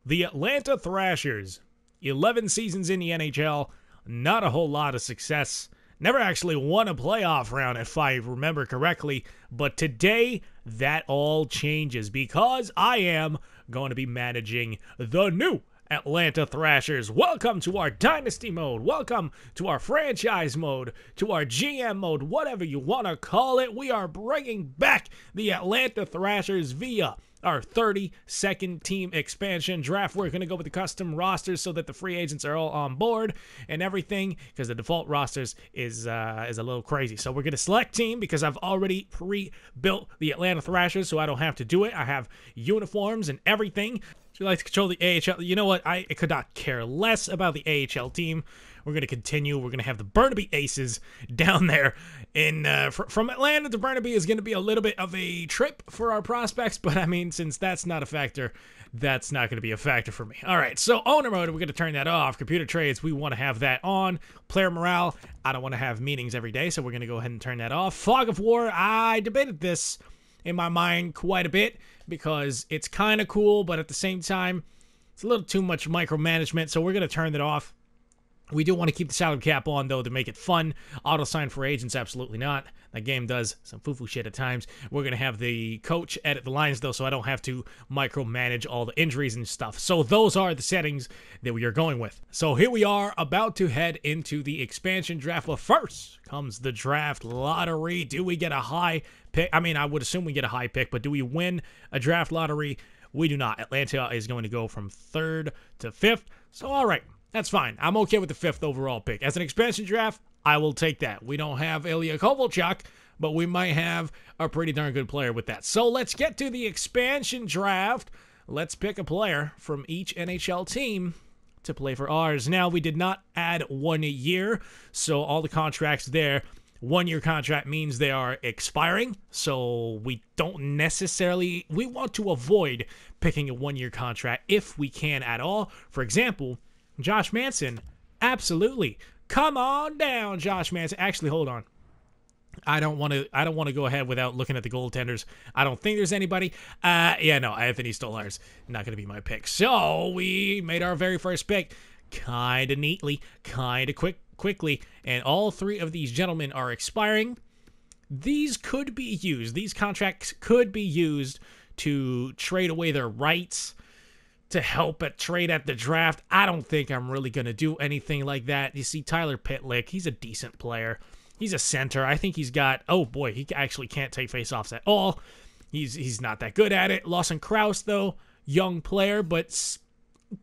The Atlanta Thrashers, 11 seasons in the NHL, not a whole lot of success. Never actually won a playoff round, if I remember correctly. But today, that all changes because I am going to be managing the new Atlanta Thrashers. Welcome to our Dynasty mode. Welcome to our franchise mode, to our GM mode, whatever you want to call it. We are bringing back the Atlanta Thrashers via our 32nd team expansion draft. We're going to go with the custom rosters so that the free agents are all on board and everything, because the default rosters is a little crazy. So we're going to select team because I've already pre-built the Atlanta Thrashers, so I don't have to do it. I have uniforms and everything. So you like to control the AHL. You know what? I could not care less about the AHL team. We're going to continue. We're going to have the Burnaby Aces down there. From Atlanta to Burnaby is going to be a little bit of a trip for our prospects, but I mean, since that's not a factor, that's not going to be a factor for me. All right, so owner mode, we're going to turn that off. Computer trades, we want to have that on. Player morale, I don't want to have meetings every day, so we're going to go ahead and turn that off. Fog of War, I debated this in my mind quite a bit because it's kind of cool, but at the same time, it's a little too much micromanagement, so we're going to turn that off. We do want to keep the salary cap on, though, to make it fun. Auto-sign for agents, absolutely not. That game does some foo-foo shit at times. We're going to have the coach edit the lines, though, so I don't have to micromanage all the injuries and stuff. So those are the settings that we are going with. So here we are, about to head into the expansion draft. But first comes the draft lottery. Do we get a high pick? I mean, I would assume we get a high pick, but do we win a draft lottery? We do not. Atlanta is going to go from 3rd to 5th. So, all right. That's fine. I'm okay with the 5th overall pick. As an expansion draft, I will take that. We don't have Ilya Kovalchuk, but we might have a pretty darn good player with that. So let's get to the expansion draft. Let's pick a player from each NHL team to play for ours. Now, we did not add 1 year, so all the contracts there, 1-year contract means they are expiring, so we don't necessarily, we want to avoid picking a 1-year contract if we can at all. For example, Josh Manson, absolutely. Come on down, Josh Manson. Actually, hold on. I don't want to go ahead without looking at the goaltenders. I don't think there's anybody. Yeah, no, Anthony Stolarz, not going to be my pick. So we made our very first pick kind of neatly, kind of quickly, and all 3 of these gentlemen are expiring. These could be used. These contracts could be used to trade away their rights, to help trade at the draft. I don't think I'm really going to do anything like that. You see, Tyler Pitlick, he's a decent player. He's a center. I think he's got, oh boy, he actually can't take faceoffs at all. He's not that good at it. Lawson Krause, though, young player, but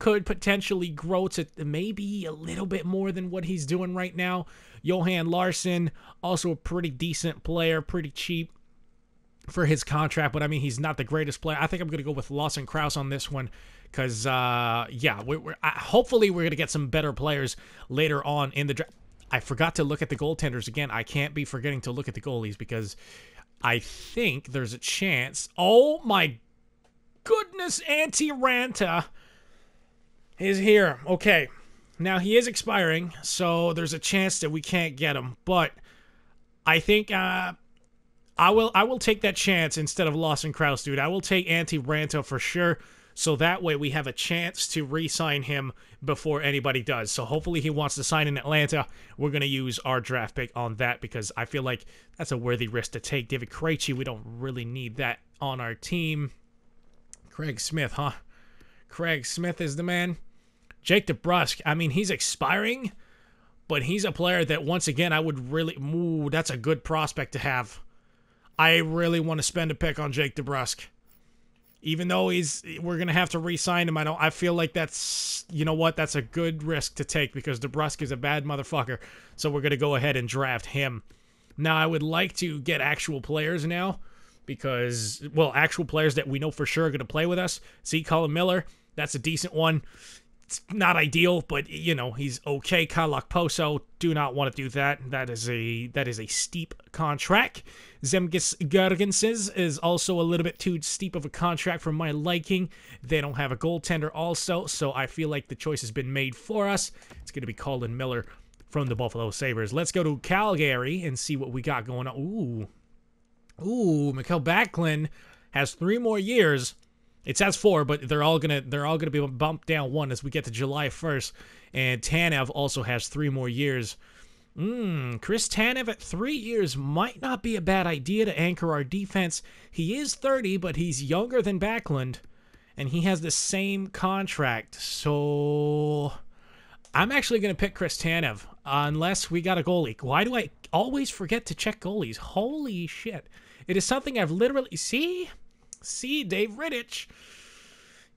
could potentially grow to maybe a little bit more than what he's doing right now. Johan Larsson, also a pretty decent player, pretty cheap for his contract, but I mean, he's not the greatest player. I think I'm going to go with Lawson Krause on this one because, yeah, hopefully we're going to get some better players later on in the draft. I forgot to look at the goaltenders again. I can't be forgetting to look at the goalies because I think there's a chance. Oh, my goodness, Antti Ranta is here. Okay, now he is expiring, so there's a chance that we can't get him, but I think I will take that chance instead of Lawson Krause, dude. I will take Antti Ranta for sure, so that way we have a chance to re-sign him before anybody does. So hopefully he wants to sign in Atlanta. We're going to use our draft pick on that because I feel like that's a worthy risk to take. David Krejci, we don't really need that on our team. Craig Smith, huh? Craig Smith is the man. Jake DeBrusk, I mean, he's expiring, but he's a player that, once again, I would really... Ooh, that's a good prospect to have. I really want to spend a pick on Jake DeBrusk. Even though we're going to have to re-sign him, I feel like that's, you know what, that's a good risk to take because DeBrusk is a bad motherfucker. So we're going to go ahead and draft him. Now, I would like to get actual players now because, well, actual players that we know for sure are going to play with us. See, Colin Miller, that's a decent one. It's not ideal, but, you know, he's okay. Kyle Okposo, do not want to do that. That is a steep contract. Zemgus Girgensons is also a little bit too steep of a contract for my liking. They don't have a goaltender also, so I feel like the choice has been made for us. It's going to be Colin Miller from the Buffalo Sabres. Let's go to Calgary and see what we got going on. Ooh, Mikael Backlund has 3 more years It says 4, but they're all gonna be bumped down 1 as we get to July 1st. And Tanev also has 3 more years. Chris Tanev at 3 years might not be a bad idea to anchor our defense. He is 30, but he's younger than Backlund, and he has the same contract. So I'm actually going to pick Chris Tanev, unless we got a goalie. Why do I always forget to check goalies? Holy shit. It is something I've literally... See, Dave Rittich.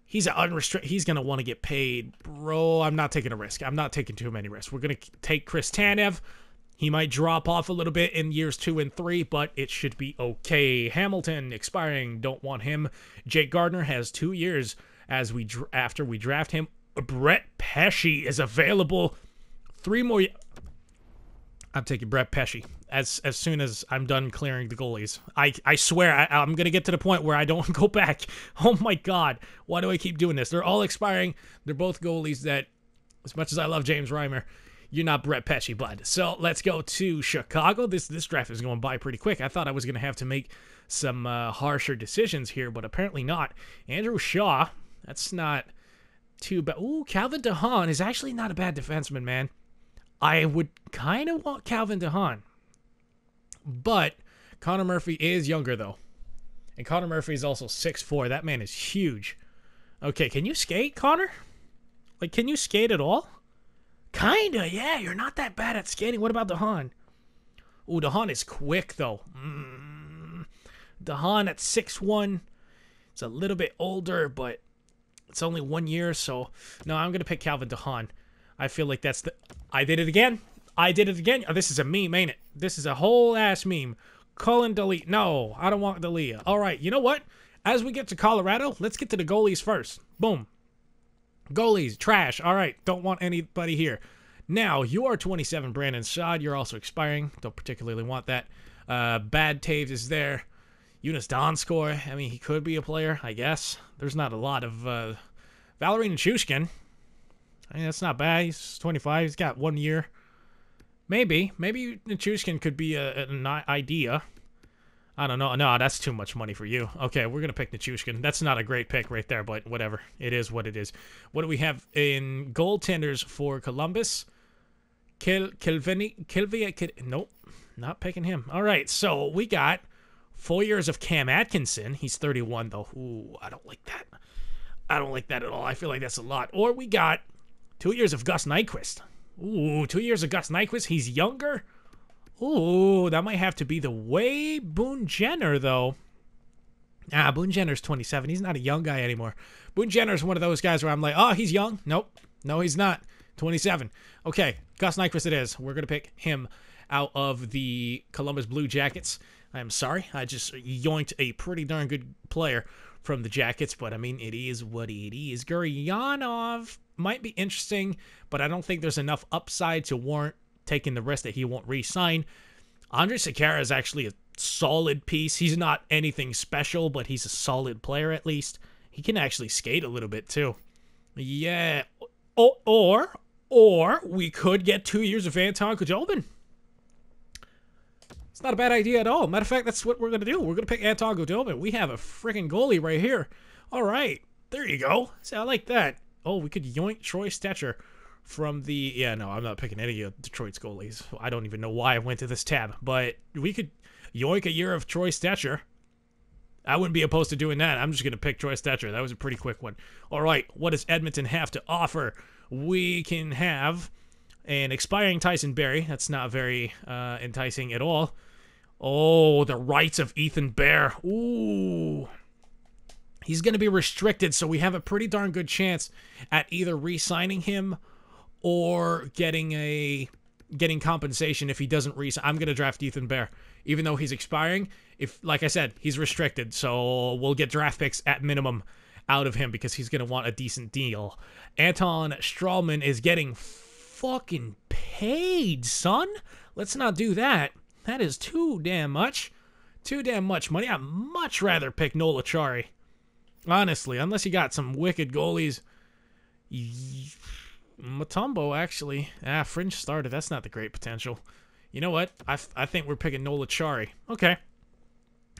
He's unrestricted. He's going to want to get paid. Bro, I'm not taking a risk. I'm not taking too many risks. We're going to take Chris Tanev. He might drop off a little bit in years 2 and 3, but it should be okay. Hamilton expiring. Don't want him. Jake Gardner has 2 years after we draft him. Brett Pesce is available. 3 more. I'm taking Brett Pesce as soon as I'm done clearing the goalies. I swear I'm going to get to the point where I don't go back. Oh my God. Why do I keep doing this? They're all expiring. They're both goalies that, as much as I love James Reimer, you're not Brett Pesce, bud. So let's go to Chicago. This draft is going by pretty quick. I thought I was going to have to make some harsher decisions here, but apparently not. Andrew Shaw, that's not too bad. Ooh, Calvin DeHaan is actually not a bad defenseman, man. I would kind of want Calvin DeHaan. But Connor Murphy is younger, though. And Connor Murphy is also 6'4". That man is huge. Okay, can you skate, Connor? Like, can you skate at all? Kinda, yeah. You're not that bad at skating. What about DeHaan? Ooh, DeHaan is quick, though. DeHaan at 6'1". It's a little bit older, but it's only 1 year, so... No, I'm going to pick Calvin DeHaan. I feel like that's the... I did it again. Oh, this is a meme, ain't it? This is a whole-ass meme. Cullen delete. No, I don't want Delia. All right, you know what? As we get to Colorado, let's get to the goalies first. Boom. Goalies, trash. All right, don't want anybody here. Now, you are 27, Brandon Saad. You're also expiring. Don't particularly want that. Bad Taves is there. Eunice Donskoy. I mean, he could be a player, I guess. There's not a lot of... Valeri Nichushkin. I mean, that's not bad. He's 25. He's got 1 year. Maybe Nichushkin could be an idea. I don't know. No, that's too much money for you. Okay, we're going to pick Nichushkin. That's not a great pick right there, but whatever. It is what it is. What do we have in goaltenders for Columbus? Nope, not picking him. All right, so we got 4 years of Cam Atkinson. He's 31, though. Ooh, I don't like that. I don't like that at all. I feel like that's a lot. Or we got 2 years of Gus Nyquist. Ooh, 2 years of Gus Nyquist. He's younger. Ooh, that might have to be the way Boone Jenner, though. Boone Jenner's 27. He's not a young guy anymore. Boone Jenner's one of those guys where I'm like, oh, he's young. Nope. No, he's not. 27. Okay, Gus Nyquist it is. We're going to pick him out of the Columbus Blue Jackets. I'm sorry. I just yoinked a pretty darn good player from the Jackets, but I mean, it is what it is. Guryanov might be interesting, but I don't think there's enough upside to warrant taking the risk that he won't re-sign. Andre Sekera is actually a solid piece. He's not anything special, but he's a solid player at least. He can actually skate a little bit too. Yeah. Or we could get 2 years of Anton Khudobin. It's not a bad idea at all. Matter of fact, that's what we're going to do. We're going to pick Anton Khudobin. We have a freaking goalie right here. All right. There you go. See, I like that. Oh, we could yoink Troy Stetcher from the... Yeah, no, I'm not picking any of Detroit's goalies. I don't even know why I went to this tab. But we could yoink a year of Troy Stetcher. I wouldn't be opposed to doing that. I'm just going to pick Troy Stetcher. That was a pretty quick one. All right. What does Edmonton have to offer? We can have an expiring Tyson Barrie. That's not very enticing at all. Oh, the rights of Ethan Bear. Ooh. He's going to be restricted, so we have a pretty darn good chance at either re-signing him or getting compensation if he doesn't re-sign. I'm going to draft Ethan Bear. Even though he's expiring, if, like I said, he's restricted, so we'll get draft picks at minimum out of him because he's going to want a decent deal. Anton Strahlman is getting fucking paid, son. Let's not do that. That is too damn much. Too damn much money. I'd much rather pick Nola Chari. Honestly, unless you got some wicked goalies. Mutombo, actually. Fringe started. That's not the great potential. You know what? I think we're picking Nola Chari. Okay.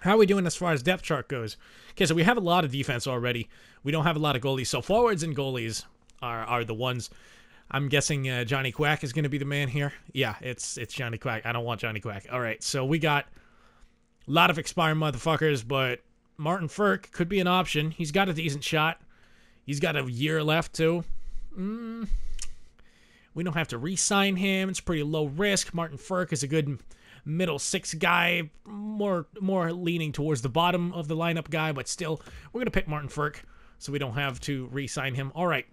How are we doing as far as depth chart goes? Okay, so we have a lot of defense already. We don't have a lot of goalies. So forwards and goalies are the ones. I'm guessing Johnny Quack is going to be the man here. Yeah, it's Johnny Quack. I don't want Johnny Quack. All right, so we got a lot of expiring motherfuckers, but Martin Ferk could be an option. He's got a decent shot. He's got a year left, too. We don't have to re-sign him. It's pretty low risk. Martin Ferk is a good middle six guy, more leaning towards the bottom of the lineup guy, but still, we're going to pick Martin Ferk so we don't have to re-sign him. All right,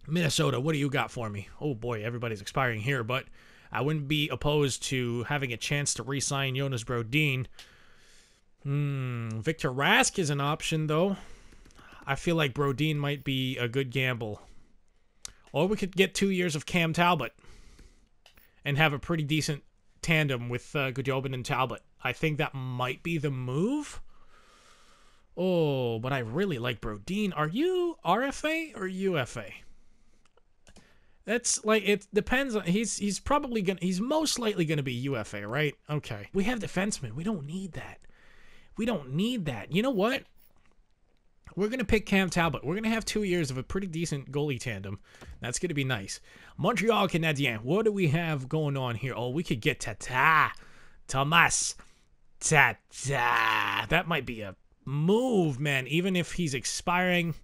Minnesota, what do you got for me? Oh boy, everybody's expiring here, but I wouldn't be opposed to having a chance to re-sign Jonas Brodin. Victor Rask is an option, though. I feel like Brodin might be a good gamble. Or we could get 2 years of Cam Talbot and have a pretty decent tandem with Godobin and Talbot. I think that might be the move. Oh, but I really like Brodin. Are you RFA or UFA? That's like, it depends on, he's probably gonna, he's most likely gonna be UFA, right? Okay. We have defensemen. We don't need that. We don't need that. You know what? We're going to pick Cam Talbot. We're going to have 2 years of a pretty decent goalie tandem. That's going to be nice. Montreal Canadiens. What do we have going on here? Oh, we could get Tata. Thomas. Tata. That might be a move, man. Even if he's expiring.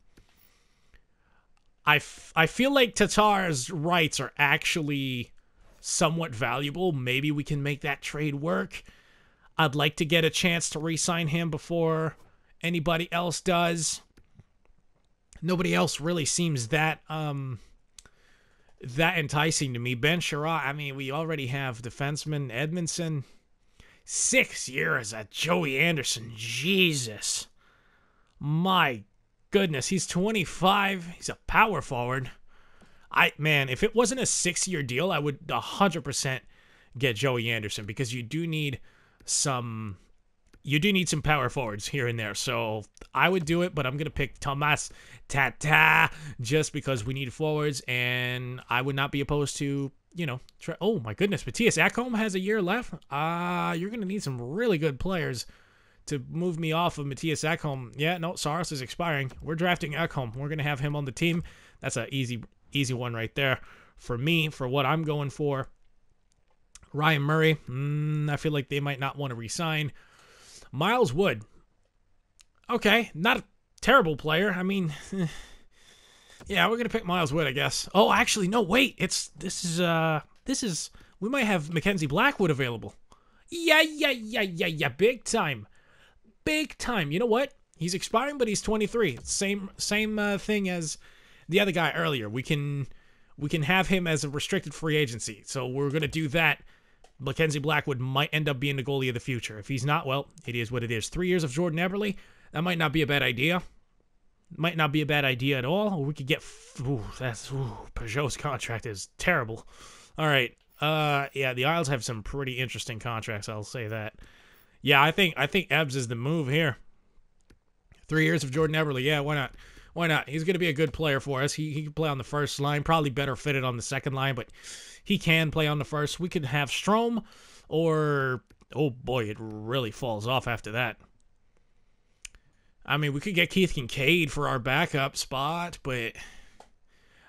I feel like Tatar's rights are actually somewhat valuable. Maybe we can make that trade work. I'd like to get a chance to re-sign him before anybody else does. Nobody else really seems that enticing to me. Ben Sherratt, I mean, we already have defenseman Edmondson. 6 years at Joey Anderson. Jesus. My goodness, he's 25. He's a power forward. Man, if it wasn't a 6-year deal, I would 100% get Joey Anderson, because you do need some power forwards here and there. So I would do it, but I'm going to pick Thomas Tata just because we need forwards, and I would not be opposed to, oh my goodness, Matthias Ekholm has a year left. You're going to need some really good players to move me off of Matthias Ekholm. Yeah, no, Saros is expiring. We're drafting Ekholm. We're going to have him on the team. That's an easy one right there for me, for what I'm going for. Ryan Murray, I feel like they might not want to re-sign. Miles Wood. Okay, not a terrible player. I mean, yeah, we're going to pick Miles Wood, I guess. Oh, actually, no, wait. This is we might have Mackenzie Blackwood available. Yeah, big time. Big time. You know what? He's expiring, but he's 23. Same thing as the other guy earlier. We can have him as a restricted free agency. So we're going to do that. Mackenzie Blackwood might end up being the goalie of the future. If he's not, well, it is what it is. 3 years of Jordan Eberle, that might not be a bad idea. Might not be a bad idea at all. Or we could get, Peugeot's contract is terrible. All right, yeah, the Isles have some pretty interesting contracts, I'll say that. Yeah, I think Ebbs is the move here. 3 years of Jordan Eberle, yeah, why not? Why not? He's going to be a good player for us. He can play on the first line, probably better fitted on the second line, but he can play on the first. We could have Strome, or, oh boy, it really falls off after that. I mean, we could get Keith Kincaid for our backup spot, but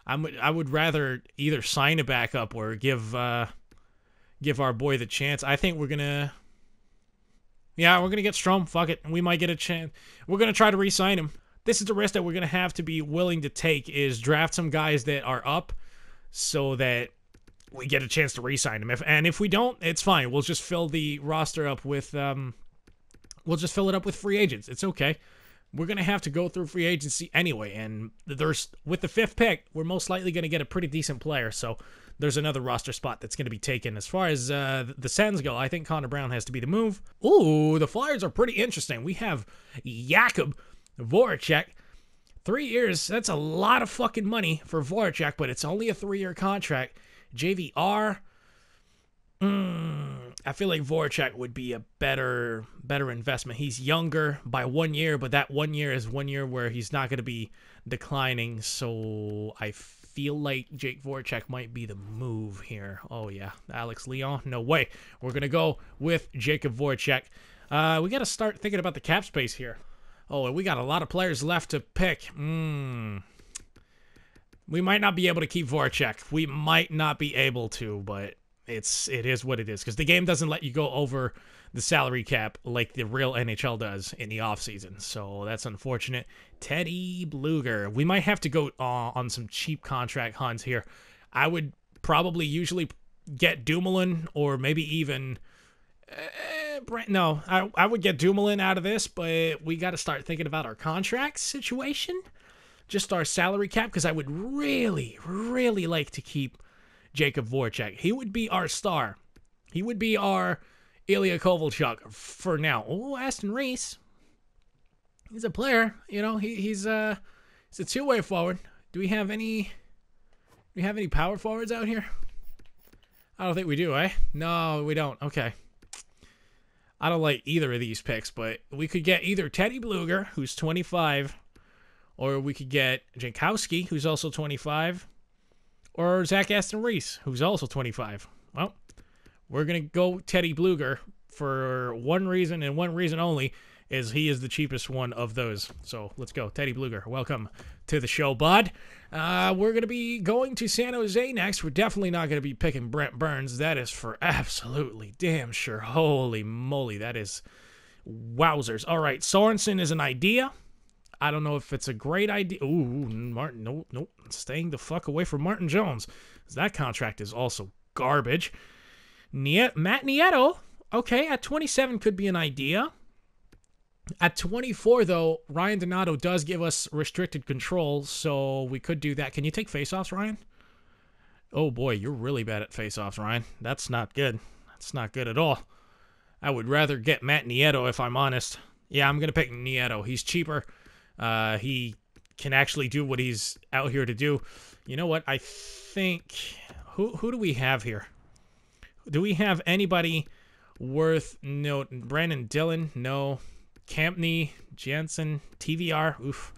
I would rather either sign a backup or give our boy the chance. I think we're going to get Strome. Fuck it. We might get a chance. We're going to try to re-sign him. This is the risk that we're going to have to be willing to take, is draft some guys that are up so that we get a chance to re-sign them. If we don't, it's fine. We'll just fill the roster up with free agents. It's okay. We're going to have to go through free agency anyway, and with the 5th pick, we're most likely going to get a pretty decent player, so there's another roster spot that's going to be taken. As far as the Sens go, I think Connor Brown has to be the move. Ooh, the Flyers are pretty interesting. We have Jakub Voracek, 3 years. That's a lot of fucking money for Voracek, but it's only a 3-year contract. JVR, I feel like Voracek would be a better investment. He's younger by 1 year, but that 1 year is 1 year where he's not going to be declining. So I feel like Jake Voracek might be the move here. Oh yeah, Alex Leon? No way. We're going to go with Jacob Voracek. We got to start thinking about the cap space here. Oh, and we got a lot of players left to pick. We might not be able to keep Voracek. We might not be able to, but it is what it is. Because the game doesn't let you go over the salary cap like the real NHL does in the offseason. So that's unfortunate. Teddy Bluger. We might have to go on some cheap contract hunts here. I would probably usually get Dumoulin or maybe even... no, I would get Dumoulin out of this, but we got to start thinking about our contract situation. Just our salary cap, because I would really, really like to keep Jacob Voracek. He would be our star. He would be our Ilya Kovalchuk for now. Oh, Aston Reese. He's a player. You know, he's a two-way forward. Do we have any power forwards out here? I don't think we do, eh? No, we don't. Okay. I don't like either of these picks, but we could get either Teddy Bluger, who's 25, or we could get Jankowski, who's also 25, or Zach Aston Reese, who's also 25. Well, we're going to go Teddy Bluger for one reason and one reason only, is he is the cheapest one of those. So let's go. Teddy Bluger, welcome to the show, bud. We're going to be going to San Jose next. We're definitely not going to be picking Brent Burns. That is for absolutely damn sure. Holy moly, that is wowzers. All right, Sorensen is an idea. I don't know if it's a great idea. Ooh, Martin, nope. Staying the fuck away from Martin Jones. That contract is also garbage. Matt Nieto, okay, at 27 could be an idea. At 24, though, Ryan Donato does give us restricted control, so we could do that. Can you take faceoffs, Ryan? Oh, boy, you're really bad at faceoffs, Ryan. That's not good. That's not good at all. I would rather get Matt Nieto, if I'm honest. Yeah, I'm going to pick Nieto. He's cheaper. He can actually do what he's out here to do. You know what? I think... Who do we have here? Do we have anybody worth note? Brandon Dillon? No. Campney, Jansen, TVR? Oof.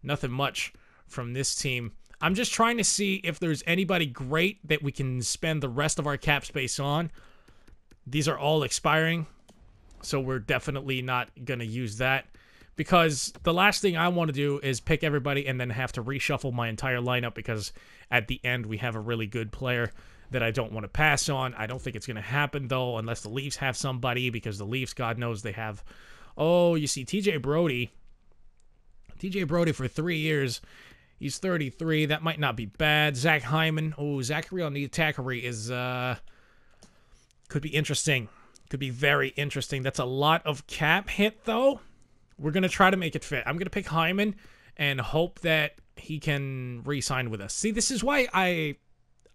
Nothing much from this team. I'm just trying to see if there's anybody great that we can spend the rest of our cap space on. These are all expiring, so we're definitely not going to use that. Because the last thing I want to do is pick everybody and then have to reshuffle my entire lineup, because at the end we have a really good player that I don't want to pass on. I don't think it's going to happen, though, unless the Leafs have somebody, because the Leafs, God knows, they have... Oh, you see, TJ Brody for 3 years. He's 33. That might not be bad. Zach Hyman. Oh, Zachary Onitakari is... could be interesting. Could be very interesting. That's a lot of cap hit, though. We're going to try to make it fit. I'm going to pick Hyman and hope that he can re-sign with us. See, this is why I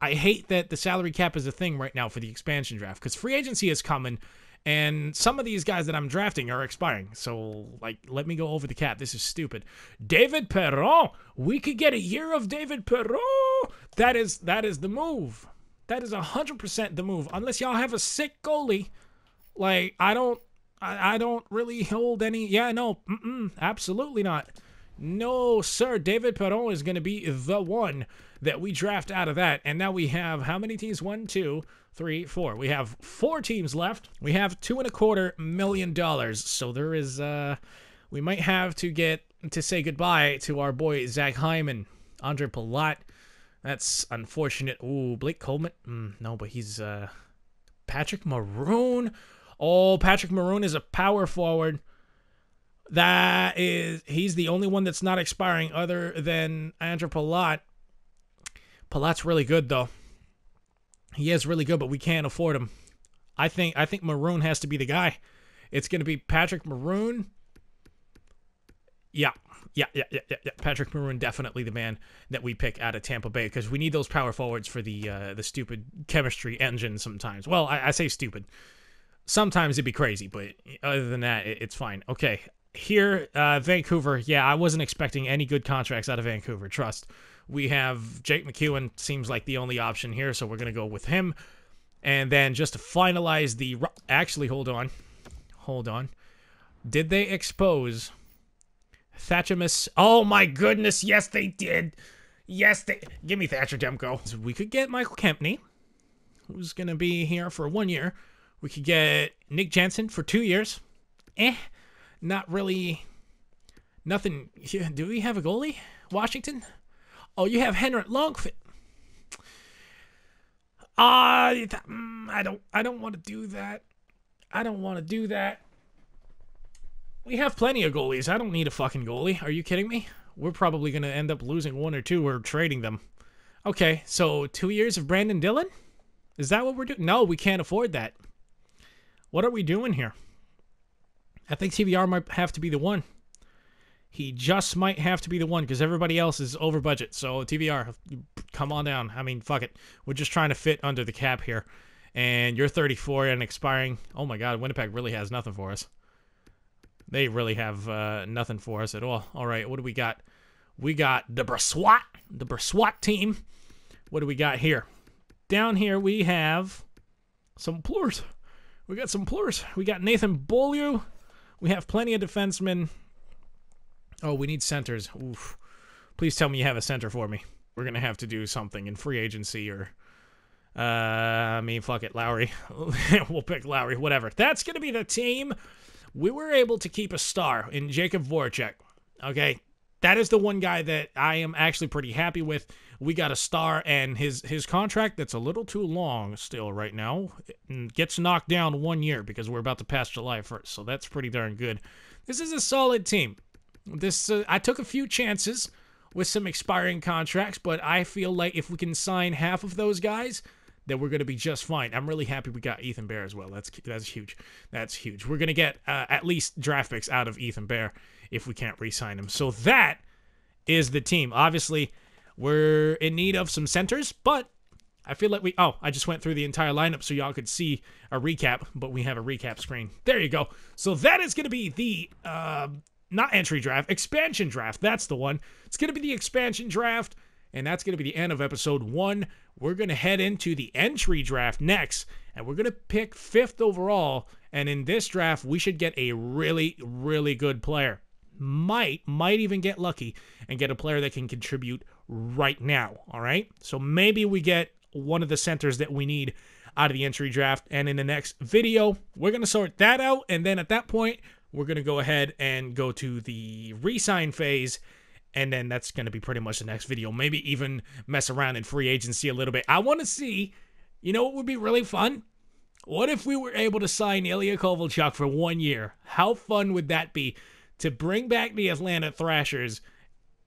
hate that the salary cap is a thing right now for the expansion draft, because free agency is coming, and some of these guys that I'm drafting are expiring. So, like, let me go over the cap. This is stupid. David Perron. We could get a year of David Perron. That is the move. That is 100% the move. Unless y'all have a sick goalie. Like, I don't really hold any... Yeah, no. Absolutely not. No, sir. David Perron is going to be the one that we draft out of that. And now we have how many teams? 1, 2, 3, 4. We have 4 teams left. We have $2.25 million. So there is... we might have to say goodbye to our boy Zach Hyman. Andre Palat. That's unfortunate. Ooh, Blake Coleman. No, but he's... Patrick Maroon. Oh, Patrick Maroon is a power forward. He's the only one that's not expiring other than Andrew Palat. Palat's really good, though. He is really good, but we can't afford him. I think Maroon has to be the guy. It's going to be Patrick Maroon. Yeah. Patrick Maroon, definitely the man that we pick out of Tampa Bay, because we need those power forwards for the stupid chemistry engine sometimes. Well, I say stupid. Sometimes it'd be crazy, but other than that, it's fine. Okay, here, Vancouver. Yeah, I wasn't expecting any good contracts out of Vancouver. Trust. We have Jake McEwen, seems like the only option here, so we're going to go with him. And then just to finalize the... Actually, hold on. Did they expose Thatchamus? Oh, my goodness, yes, they did. Yes, they... Give me Thatcher Demko. So we could get Michael Kempney, who's going to be here for 1 year. We could get Nick Jansen for 2 years. Not really. Nothing. Do we have a goalie? Washington? Oh, you have Henrik Longfit. I don't want to do that. I don't want to do that. We have plenty of goalies. I don't need a fucking goalie. Are you kidding me? We're probably going to end up losing one or two or trading them. Okay, so 2 years of Brandon Dillon? Is that what we're doing? No, we can't afford that. What are we doing here? I think TVR might have to be the one. He just might have to be the one because everybody else is over budget. So TVR, come on down. I mean, fuck it. We're just trying to fit under the cap here. And you're 34 and expiring. Oh my God, Winnipeg really has nothing for us. They really have nothing for us at all. All right, what do we got? We got the Braswat team. What do we got here? Down here we have some plurs. We got some plurs. We got Nathan Beaulieu. We have plenty of defensemen. Oh, we need centers. Oof. Please tell me you have a center for me. We're going to have to do something in free agency or... I mean, fuck it, Lowry. We'll pick Lowry, whatever. That's going to be the team. We were able to keep a star in Jacob Voracek. Okay? That is the one guy that I am actually pretty happy with. We got a star, and his contract that's a little too long still right now gets knocked down 1 year because we're about to pass July 1st, so that's pretty darn good. This is a solid team. I took a few chances with some expiring contracts, but I feel like if we can sign half of those guys, then we're going to be just fine. I'm really happy we got Ethan Bear as well. That's huge. That's huge. We're going to get at least draft picks out of Ethan Bear if we can't re-sign him. So that is the team. Obviously, we're in need of some centers, but I feel like I just went through the entire lineup so y'all could see a recap, but we have a recap screen. There you go. So that is going to be the... not entry draft, expansion draft. That's the one. It's going to be the expansion draft, and that's going to be the end of episode 1. We're going to head into the entry draft next, and we're going to pick 5th overall, and in this draft, we should get a really, really good player. Might even get lucky and get a player that can contribute right now, all right? So maybe we get one of the centers that we need out of the entry draft, and in the next video, we're going to sort that out, and then at that point, we're going to go ahead and go to the re-sign phase, and then that's going to be pretty much the next video. Maybe even mess around in free agency a little bit. I want to see, you know what would be really fun? What if we were able to sign Ilya Kovalchuk for 1 year? How fun would that be to bring back the Atlanta Thrashers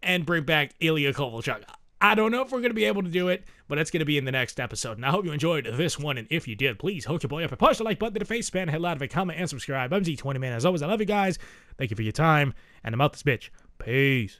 and bring back Ilya Kovalchuk? I don't know if we're going to be able to do it, but it's going to be in the next episode. And I hope you enjoyed this one. And if you did, please hook your boy up and push the like button to the face, spam, hit loud of a comment, and subscribe. I'm Z20 Man. As always, I love you guys. Thank you for your time. And I'm out this bitch. Peace.